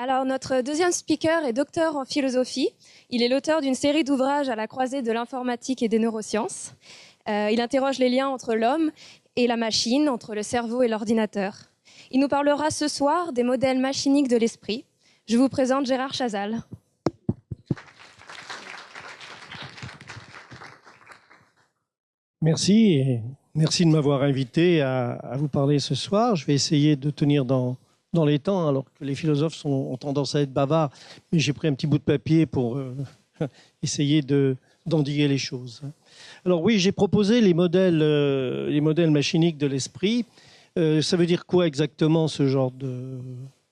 Alors, notre deuxième speaker est docteur en philosophie. Il est l'auteur d'une série d'ouvrages à la croisée de l'informatique et des neurosciences. Il interroge les liens entre l'homme et la machine, entre le cerveau et l'ordinateur. Il nous parlera ce soir des modèles machiniques de l'esprit. Je vous présente Gérard Chazal. Merci, et merci de m'avoir invité à vous parler ce soir. Je vais essayer de tenir dans les temps, alors que les philosophes ont tendance à être bavards, mais j'ai pris un petit bout de papier pour essayer d'endiguer les choses. Alors oui, j'ai proposé les modèles machiniques de l'esprit. Ça veut dire quoi exactement ce genre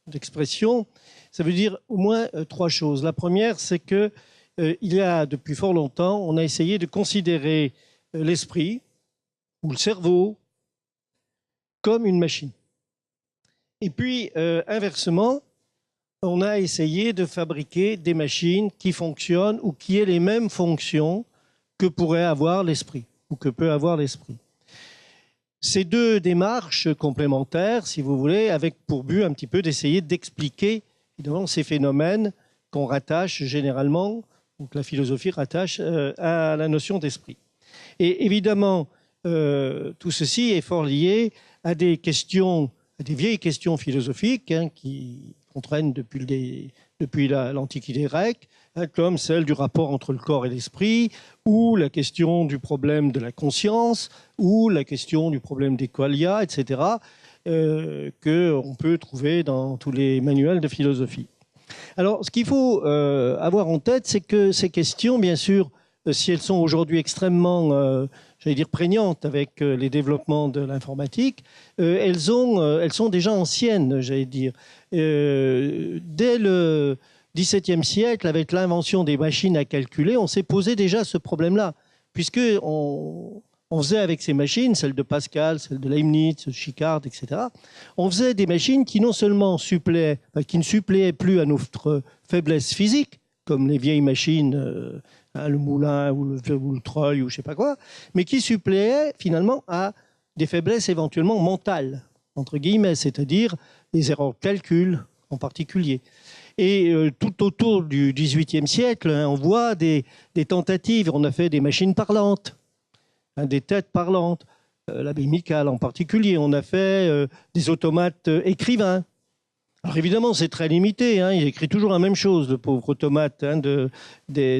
d'expression? Ça veut dire au moins trois choses. La première, c'est que il y a depuis fort longtemps, on a essayé de considérer l'esprit ou le cerveau comme une machine. Et puis, inversement, on a essayé de fabriquer des machines qui fonctionnent ou qui aient les mêmes fonctions que pourrait avoir l'esprit ou que peut avoir l'esprit. Ces deux démarches complémentaires, si vous voulez, avec pour but un petit peu d'essayer d'expliquer évidemment ces phénomènes qu'on rattache généralement, ou que la philosophie rattache à la notion d'esprit. Et évidemment, tout ceci est fort lié à des vieilles questions philosophiques qui traînent depuis l'Antiquité grecque, comme celle du rapport entre le corps et l'esprit, ou la question du problème de la conscience, ou la question du problème des qualia, etc., qu'on peut trouver dans tous les manuels de philosophie. Alors, ce qu'il faut avoir en tête, c'est que ces questions, bien sûr, si elles sont aujourd'hui extrêmement, j'allais dire, prégnantes avec les développements de l'informatique, elles sont déjà anciennes, j'allais dire. Dès le XVIIe siècle, avec l'invention des machines à calculer, on s'est posé déjà ce problème-là, puisqu'on faisait avec ces machines, celles de Pascal, celles de Leibniz, Shikard, etc., on faisait des machines qui non seulement qui ne suppléaient plus à notre faiblesse physique, comme les vieilles machines, le moulin ou le treuil ou je ne sais pas quoi, mais qui suppléaient finalement à des faiblesses éventuellement mentales, entre guillemets, c'est-à-dire des erreurs de calcul en particulier. Et tout autour du XVIIIe siècle, on voit des tentatives. On a fait des machines parlantes, des têtes parlantes, l'abbé Michal en particulier. On a fait des automates écrivains. Alors évidemment, c'est très limité. Il écrit toujours la même chose, le pauvre automate de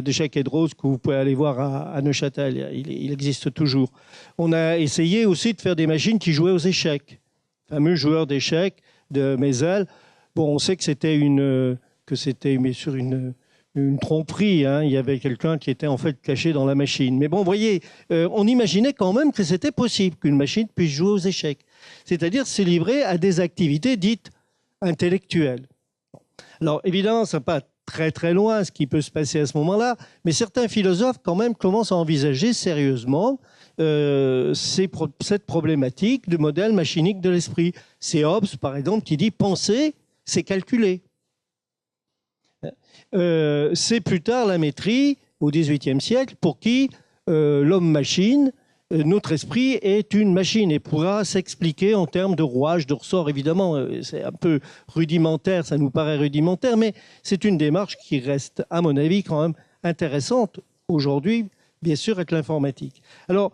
Jacques-Edros, que vous pouvez aller voir à Neuchâtel. Il existe toujours. On a essayé aussi de faire des machines qui jouaient aux échecs. Le fameux joueur d'échecs de Mézel. Bon, on sait que c'était bien sûr une tromperie. Il y avait quelqu'un qui était en fait caché dans la machine. Mais bon, vous voyez, on imaginait quand même que c'était possible qu'une machine puisse jouer aux échecs. C'est-à-dire se livrer à des activités dites intellectuelles. Alors évidemment, ça n'est pas très très loin ce qui peut se passer à ce moment-là, mais certains philosophes quand même commencent à envisager sérieusement cette problématique de modèle machinique de l'esprit. C'est Hobbes, par exemple, qui dit « penser, c'est calculer ». C'est plus tard la Métrie, au XVIIIe siècle, pour qui l'homme-machine, notre esprit, est une machine et pourra s'expliquer en termes de rouage, de ressort. Évidemment, c'est un peu rudimentaire, ça nous paraît rudimentaire, mais c'est une démarche qui reste, à mon avis, quand même intéressante aujourd'hui, bien sûr, avec l'informatique. Alors,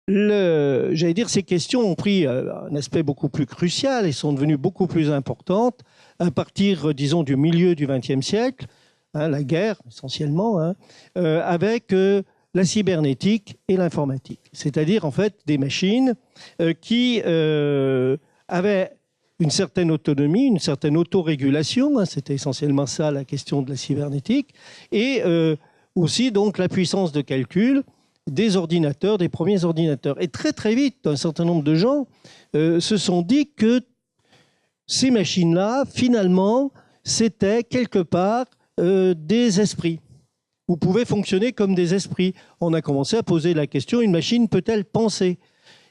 j'allais dire, ces questions ont pris un aspect beaucoup plus crucial et sont devenues beaucoup plus importantes à partir, disons, du milieu du XXe siècle, la guerre essentiellement, avec la cybernétique et l'informatique. C'est-à-dire, en fait, des machines qui avaient une certaine autonomie, une certaine autorégulation, c'était essentiellement ça la question de la cybernétique, et aussi donc la puissance de calcul des ordinateurs, des premiers ordinateurs. Et très très vite, un certain nombre de gens se sont dit que ces machines-là, finalement, c'était quelque part des esprits, ou pouvaient fonctionner comme des esprits. On a commencé à poser la question, une machine peut-elle penser?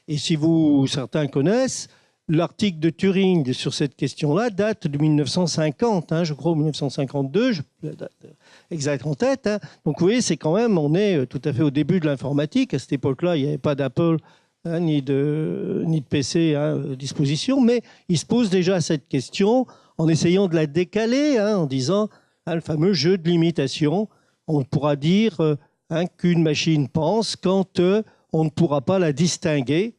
Et si certains connaissent, l'article de Turing sur cette question-là date de 1950, je crois, 1952, je la date exacte en tête. Donc vous voyez, c'est quand même, on est tout à fait au début de l'informatique. À cette époque-là, il n'y avait pas d'Apple, ni de PC à disposition, mais il se pose déjà cette question en essayant de la décaler, en disant le fameux jeu de l'imitation. On pourra dire qu'une machine pense quand on ne pourra pas la distinguer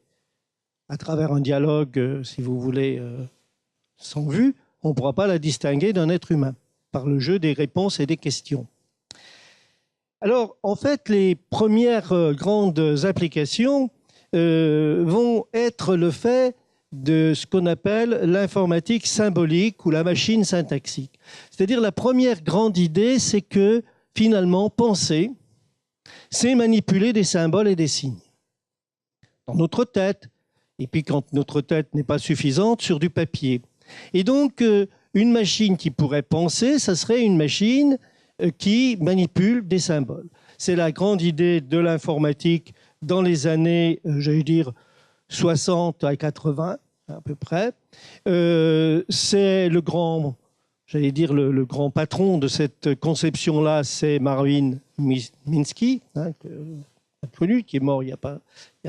à travers un dialogue, si vous voulez, sans vue, on ne pourra pas la distinguer d'un être humain par le jeu des réponses et des questions. Alors, en fait, les premières grandes applications vont être le fait de ce qu'on appelle l'informatique symbolique ou la machine syntaxique. C'est-à-dire la première grande idée, c'est que finalement, penser, c'est manipuler des symboles et des signes dans notre tête, et puis quand notre tête n'est pas suffisante, sur du papier. Et donc, une machine qui pourrait penser, ça serait une machine qui manipule des symboles. C'est la grande idée de l'informatique dans les années, j'allais dire, 60 à 80, à peu près. C'est le grand, j'allais dire, le grand patron de cette conception-là, c'est Marvin Minsky, connu, qui est mort il n'y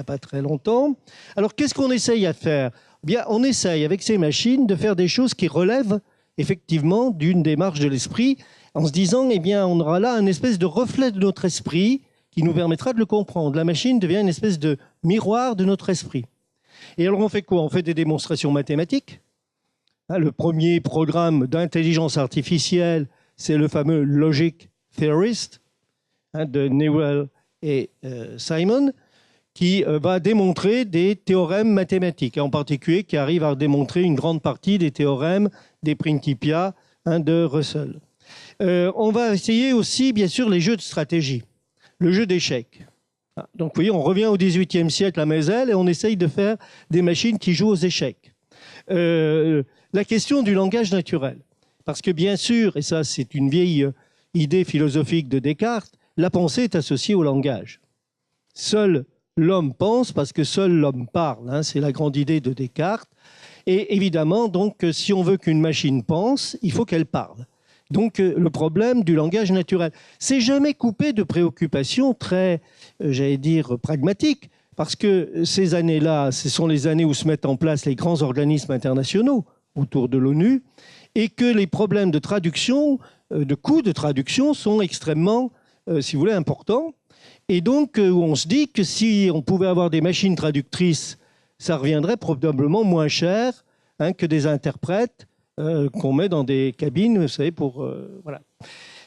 a pas très longtemps. Alors, qu'est-ce qu'on essaye à faire ? Bien, on essaye, avec ces machines, de faire des choses qui relèvent effectivement d'une démarche de l'esprit, en se disant, eh bien, on aura là un espèce de reflet de notre esprit qui nous permettra de le comprendre. La machine devient une espèce de miroir de notre esprit. Et alors, on fait quoi ? On fait des démonstrations mathématiques. Le premier programme d'intelligence artificielle, c'est le fameux Logic Theorist de Newell et Simon, qui va démontrer des théorèmes mathématiques, en particulier qui arrive à démontrer une grande partie des théorèmes des Principia de Russell. On va essayer aussi, bien sûr, les jeux de stratégie, le jeu d'échecs. Donc, vous voyez, on revient au XVIIIe siècle à Mésel et on essaye de faire des machines qui jouent aux échecs. La question du langage naturel. Parce que, bien sûr, et ça, c'est une vieille idée philosophique de Descartes, la pensée est associée au langage. Seul l'homme pense parce que seul l'homme parle. C'est la grande idée de Descartes. Et évidemment, donc, si on veut qu'une machine pense, il faut qu'elle parle. Donc, le problème du langage naturel. C'est jamais coupé de préoccupations très, j'allais dire, pragmatiques. Parce que ces années-là, ce sont les années où se mettent en place les grands organismes internationaux autour de l'ONU et que les problèmes de traduction, de coûts de traduction sont extrêmement, si vous voulez, importants. Et donc, on se dit que si on pouvait avoir des machines traductrices, ça reviendrait probablement moins cher que des interprètes qu'on met dans des cabines, vous savez, pour... voilà.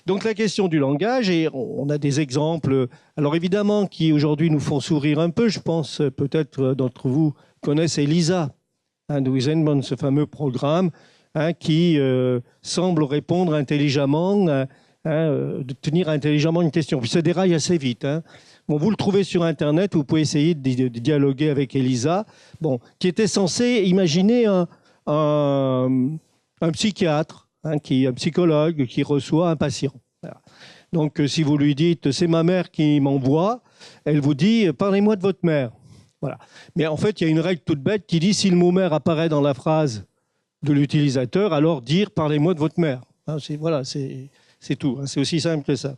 Donc, la question du langage, et on a des exemples, alors évidemment, qui aujourd'hui nous font sourire un peu. Je pense peut-être d'entre vous connaissent ELISA, de Weizenbaum, ce fameux programme qui semble répondre intelligemment, de tenir intelligemment une question. Puis ça déraille assez vite. Bon, vous le trouvez sur Internet, vous pouvez essayer de dialoguer avec ELISA, qui était censé imaginer un psychiatre, un psychologue qui reçoit un patient. Voilà. Donc, si vous lui dites « c'est ma mère qui m'envoie », elle vous dit « parlez-moi de votre mère ». Voilà. Mais en fait, il y a une règle toute bête qui dit si le mot mère apparaît dans la phrase de l'utilisateur, alors dire parlez-moi de votre mère. Voilà, c'est tout. C'est aussi simple que ça.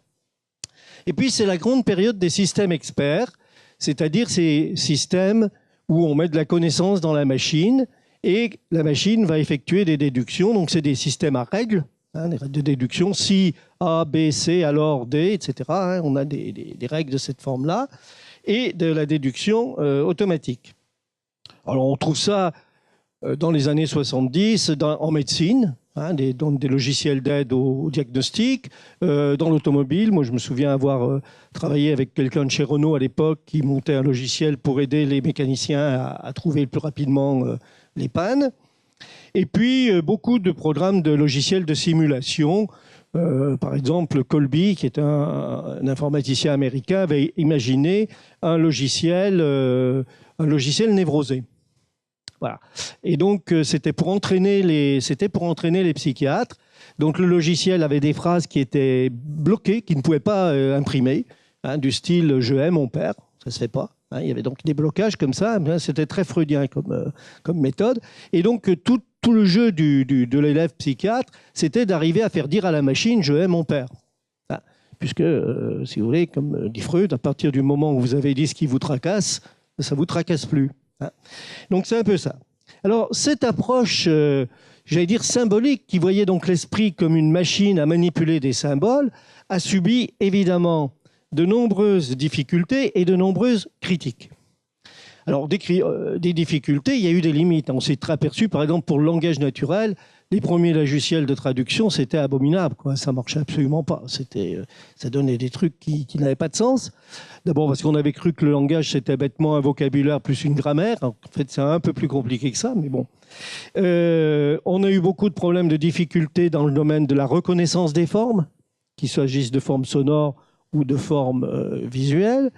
Et puis, c'est la grande période des systèmes experts, c'est-à-dire ces systèmes où on met de la connaissance dans la machine et la machine va effectuer des déductions. Donc, c'est des systèmes à règles, des règles de déduction. Si A, B, C, alors D, etc. On a des règles de cette forme-là. Et de la déduction automatique. Alors, on trouve ça dans les années 70 en médecine, des logiciels d'aide au diagnostic. Dans l'automobile, moi, je me souviens avoir travaillé avec quelqu'un de chez Renault à l'époque qui montait un logiciel pour aider les mécaniciens à trouver plus rapidement les pannes. Et puis, beaucoup de programmes de logiciels de simulation. Par exemple, Colby, qui est un informaticien américain, avait imaginé un logiciel névrosé. Voilà. Et donc, c'était pour entraîner les psychiatres. Donc, le logiciel avait des phrases qui étaient bloquées, qui ne pouvaient pas imprimer, du style « je hais mon père », ça ne se fait pas. Il y avait donc des blocages comme ça. C'était très freudien comme méthode. Et donc, tout le jeu de l'élève psychiatre, c'était d'arriver à faire dire à la machine « je hais mon père ». Puisque, si vous voulez, comme dit Freud, à partir du moment où vous avez dit ce qui vous tracasse, ça ne vous tracasse plus. Hein. Donc c'est un peu ça. Alors cette approche, j'allais dire symbolique, qui voyait donc l'esprit comme une machine à manipuler des symboles, a subi évidemment de nombreuses difficultés et de nombreuses critiques. Alors des difficultés, il y a eu des limites. On s'est aperçu par exemple pour le langage naturel, les premiers logiciels de traduction, c'était abominable, quoi. Ça marchait absolument pas. Ça donnait des trucs qui n'avaient pas de sens. D'abord parce qu'on avait cru que le langage, c'était bêtement un vocabulaire plus une grammaire. En fait, c'est un peu plus compliqué que ça, mais bon. On a eu beaucoup de problèmes de difficultés dans le domaine de la reconnaissance des formes, qu'il s'agisse de formes sonores ou de formes visuelles.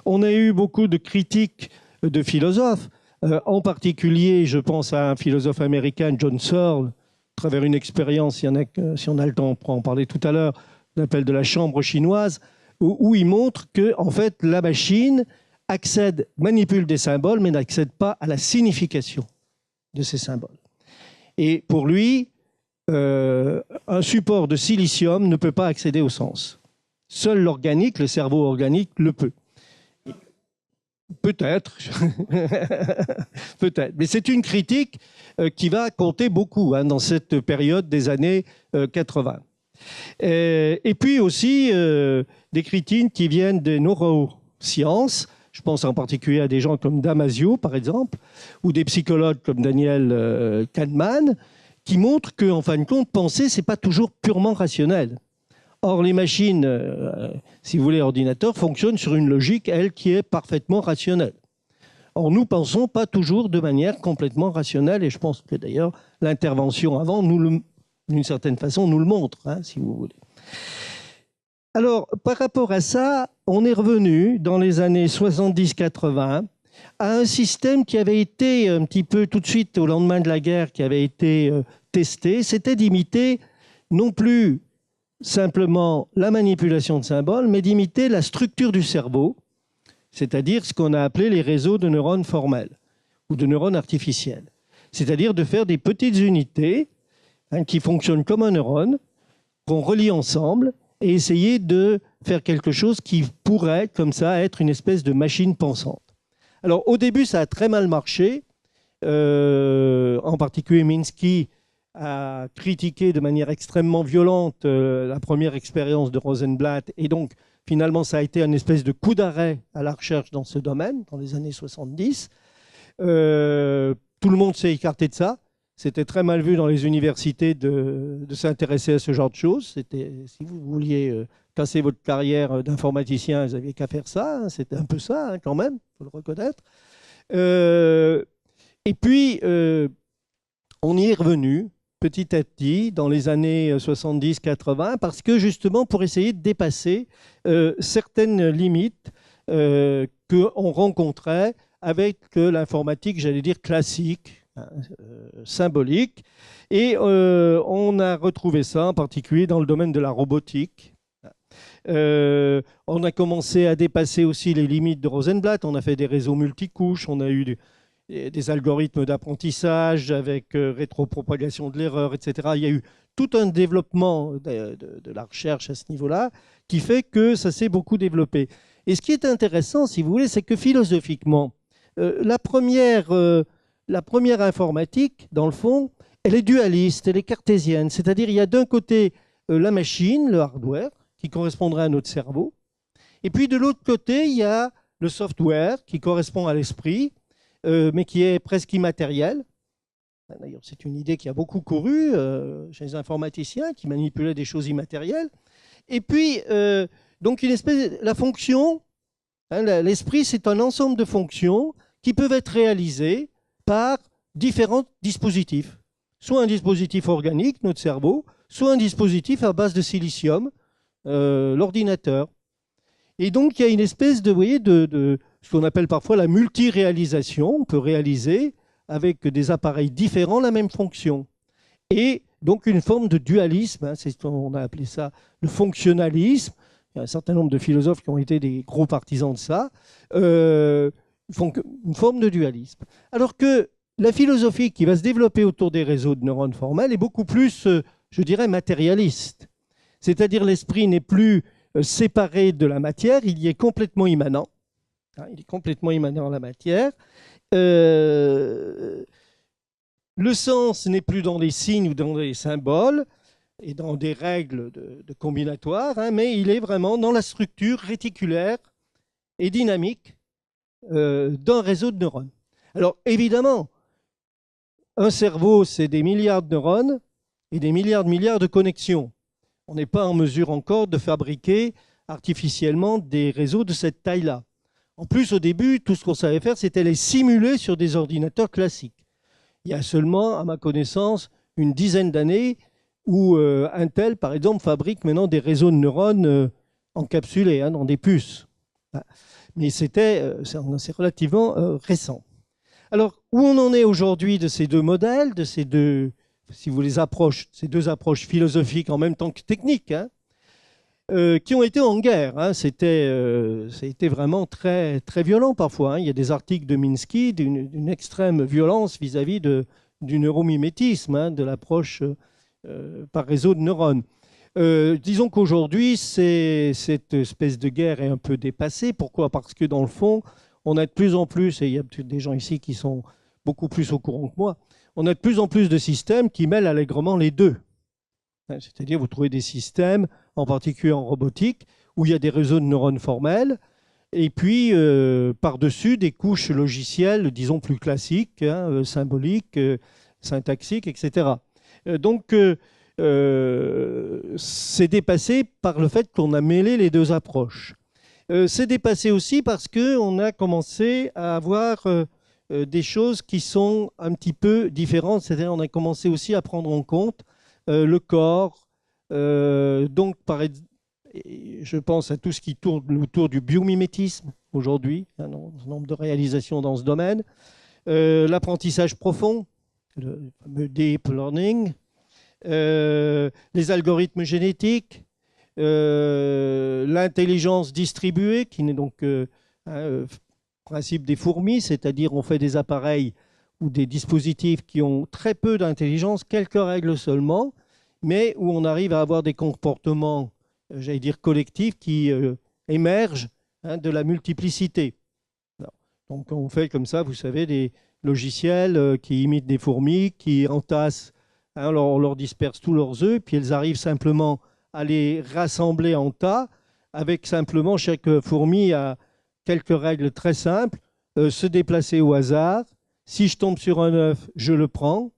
On a eu beaucoup de critiques de philosophes. En particulier, je pense à un philosophe américain, John Searle, à travers une expérience, si on a le temps, on pourra en parler tout à l'heure, qu'on appelle de la chambre chinoise, où il montre que en fait, la machine manipule des symboles, mais n'accède pas à la signification de ces symboles. Et pour lui, un support de silicium ne peut pas accéder au sens. Seul l'organique, le cerveau organique, le peut. Peut-être, peut-être. Mais c'est une critique qui va compter beaucoup dans cette période des années 80. Et puis aussi des critiques qui viennent des neurosciences. Je pense en particulier à des gens comme Damasio, par exemple, ou des psychologues comme Daniel Kahneman, qui montrent qu'en fin de compte, penser, ce n'est pas toujours purement rationnel. Or, les machines, si vous voulez, ordinateurs, fonctionnent sur une logique, elle, qui est parfaitement rationnelle. Or, nous pensons pas toujours de manière complètement rationnelle, et je pense que d'ailleurs, l'intervention avant, d'une certaine façon, nous le montre, si vous voulez. Alors, par rapport à ça, on est revenu, dans les années 70-80, à un système qui avait été un petit peu, tout de suite, au lendemain de la guerre, qui avait été testé, c'était d'imiter non plus simplement la manipulation de symboles, mais d'imiter la structure du cerveau, c'est-à-dire ce qu'on a appelé les réseaux de neurones formels ou de neurones artificiels. C'est-à-dire de faire des petites unités qui fonctionnent comme un neurone, qu'on relie ensemble et essayer de faire quelque chose qui pourrait, comme ça, être une espèce de machine pensante. Alors, au début, ça a très mal marché. En particulier, Minsky a critiqué de manière extrêmement violente la première expérience de Rosenblatt. Et donc, finalement, ça a été une espèce de coup d'arrêt à la recherche dans ce domaine, dans les années 70. Tout le monde s'est écarté de ça. C'était très mal vu dans les universités de s'intéresser à ce genre de choses. Si vous vouliez casser votre carrière d'informaticien, vous n'aviez qu'à faire ça. C'était un peu ça, quand même, il faut le reconnaître. Et puis, on y est revenu petit à petit dans les années 70-80 parce que justement pour essayer de dépasser certaines limites qu'on rencontrait avec l'informatique, j'allais dire classique, symbolique. Et on a retrouvé ça en particulier dans le domaine de la robotique. On a commencé à dépasser aussi les limites de Rosenblatt. On a fait des réseaux multicouches, on a eu des algorithmes d'apprentissage avec rétropropagation de l'erreur, etc. Il y a eu tout un développement de la recherche à ce niveau-là qui fait que ça s'est beaucoup développé. Et ce qui est intéressant, si vous voulez, c'est que philosophiquement, la première informatique, dans le fond, elle est dualiste, elle est cartésienne. C'est-à-dire il y a d'un côté la machine, le hardware, qui correspondrait à notre cerveau. Et puis de l'autre côté, il y a le software qui correspond à l'esprit, mais qui est presque immatériel. D'ailleurs, c'est une idée qui a beaucoup couru chez les informaticiens qui manipulaient des choses immatérielles. Et puis, donc, la fonction, l'esprit, c'est un ensemble de fonctions qui peuvent être réalisées par différents dispositifs. Soit un dispositif organique, notre cerveau, soit un dispositif à base de silicium, l'ordinateur. Et donc, il y a une espèce de, vous voyez, de ce qu'on appelle parfois la multiréalisation. On peut réaliser avec des appareils différents la même fonction. Et donc une forme de dualisme, c'est ce qu'on a appelé ça le fonctionnalisme. Il y a un certain nombre de philosophes qui ont été des gros partisans de ça. Une forme de dualisme. Alors que la philosophie qui va se développer autour des réseaux de neurones formels est beaucoup plus, je dirais, matérialiste. C'est-à-dire l'esprit n'est plus séparé de la matière, il y est complètement immanent. Hein, il est complètement immanent à la matière. Le sens n'est plus dans des signes ou dans des symboles et dans des règles de combinatoire, hein, mais il est vraiment dans la structure réticulaire et dynamique d'un réseau de neurones. Alors évidemment, un cerveau, c'est des milliards de neurones et des milliards de connexions. On n'est pas en mesure encore de fabriquer artificiellement des réseaux de cette taille-là. En plus, au début, tout ce qu'on savait faire, c'était les simuler sur des ordinateurs classiques. Il y a seulement, à ma connaissance, une dizaine d'années où Intel, par exemple, fabrique maintenant des réseaux de neurones encapsulés dans des puces. Mais c'est relativement récent. Alors, où on en est aujourd'hui de ces deux modèles, de ces deux, si vous les approches, ces deux approches philosophiques en même temps que techniques, hein, qui ont été en guerre. Hein. C'était vraiment très, très violent parfois. Hein. Il y a des articles de Minsky d'une extrême violence vis-à-vis du neuromimétisme, hein, de l'approche par réseau de neurones. Disons qu'aujourd'hui, cette espèce de guerre est un peu dépassée. Pourquoi? Parce que dans le fond, on a de plus en plus, et il y a peut-être des gens ici qui sont beaucoup plus au courant que moi, on a de plus en plus de systèmes qui mêlent allègrement les deux. C'est-à-dire, vous trouvez des systèmes, en particulier en robotique, où il y a des réseaux de neurones formels, et puis par-dessus des couches logicielles, disons plus classiques, hein, symboliques, syntaxiques, etc. Donc, c'est dépassé par le fait qu'on a mêlé les deux approches. C'est dépassé aussi parce qu'on a commencé à avoir des choses qui sont un petit peu différentes, c'est-à-dire on a commencé aussi à prendre en compte le corps, donc je pense à tout ce qui tourne autour du biomimétisme aujourd'hui, un nombre de réalisations dans ce domaine, l'apprentissage profond, le fameux deep learning, les algorithmes génétiques, l'intelligence distribuée, qui n'est donc principe des fourmis, c'est-à-dire on fait des appareils ou des dispositifs qui ont très peu d'intelligence, quelques règles seulement, mais où on arrive à avoir des comportements, j'allais dire collectifs, qui émergent de la multiplicité. Donc on fait comme ça, vous savez, des logiciels qui imitent des fourmis, qui entassent, on leur disperse tous leurs œufs, puis elles arrivent simplement à les rassembler en tas, avec simplement chaque fourmi à quelques règles très simples, se déplacer au hasard. Si je tombe sur un œuf, je le prends.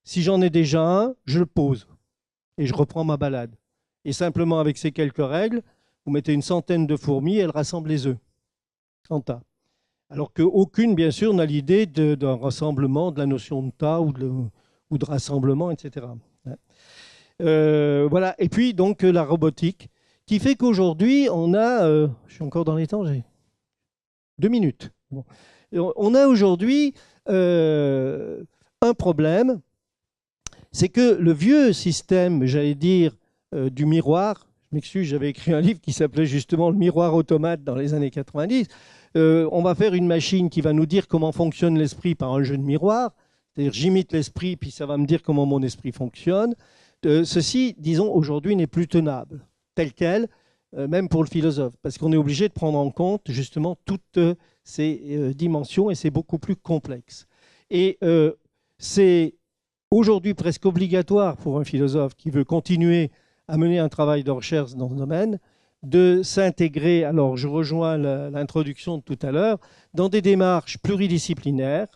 Si j'en ai déjà un, je le pose et je reprends ma balade. Et simplement avec ces quelques règles, vous mettez une centaine de fourmis, elles rassemblent les œufs en tas. Alors qu'aucune, bien sûr, n'a l'idée d'un rassemblement, de la notion de tas ou de rassemblement, etc. Voilà. Et puis, donc, la robotique, qui fait qu'aujourd'hui, on a... je suis encore dans les temps, j'ai 2 minutes. Bon. On a aujourd'hui un problème, c'est que le vieux système, j'allais dire, du miroir, je m'excuse, j'avais écrit un livre qui s'appelait justement Le miroir automate dans les années 90, on va faire une machine qui va nous dire comment fonctionne l'esprit par un jeu de miroir, c'est-à-dire j'imite l'esprit, puis ça va me dire comment mon esprit fonctionne. Ceci, disons, aujourd'hui n'est plus tenable, tel quel, même pour le philosophe, parce qu'on est obligé de prendre en compte justement toutes ces dimensions et c'est beaucoup plus complexe. Et c'est aujourd'hui presque obligatoire pour un philosophe qui veut continuer à mener un travail de recherche dans ce domaine de s'intégrer, alors je rejoins l'introduction de tout à l'heure, dans des démarches pluridisciplinaires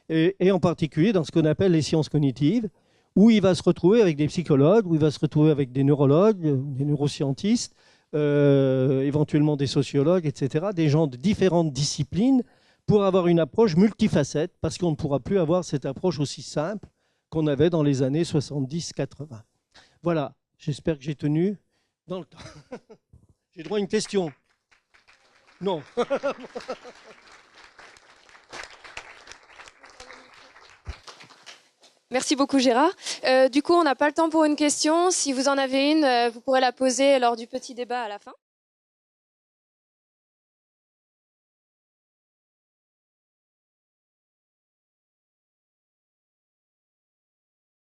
et en particulier dans ce qu'on appelle les sciences cognitives, où il va se retrouver avec des psychologues, où il va se retrouver avec des neurologues, des neuroscientistes, éventuellement des sociologues, etc., des gens de différentes disciplines pour avoir une approche multifacette, parce qu'on ne pourra plus avoir cette approche aussi simple qu'on avait dans les années 70-80. Voilà, j'espère que j'ai tenu dans le temps. J'ai droit à une question? Non. Merci beaucoup Gérard. Du coup, on n'a pas le temps pour une question. Si vous en avez une, vous pourrez la poser lors du petit débat à la fin.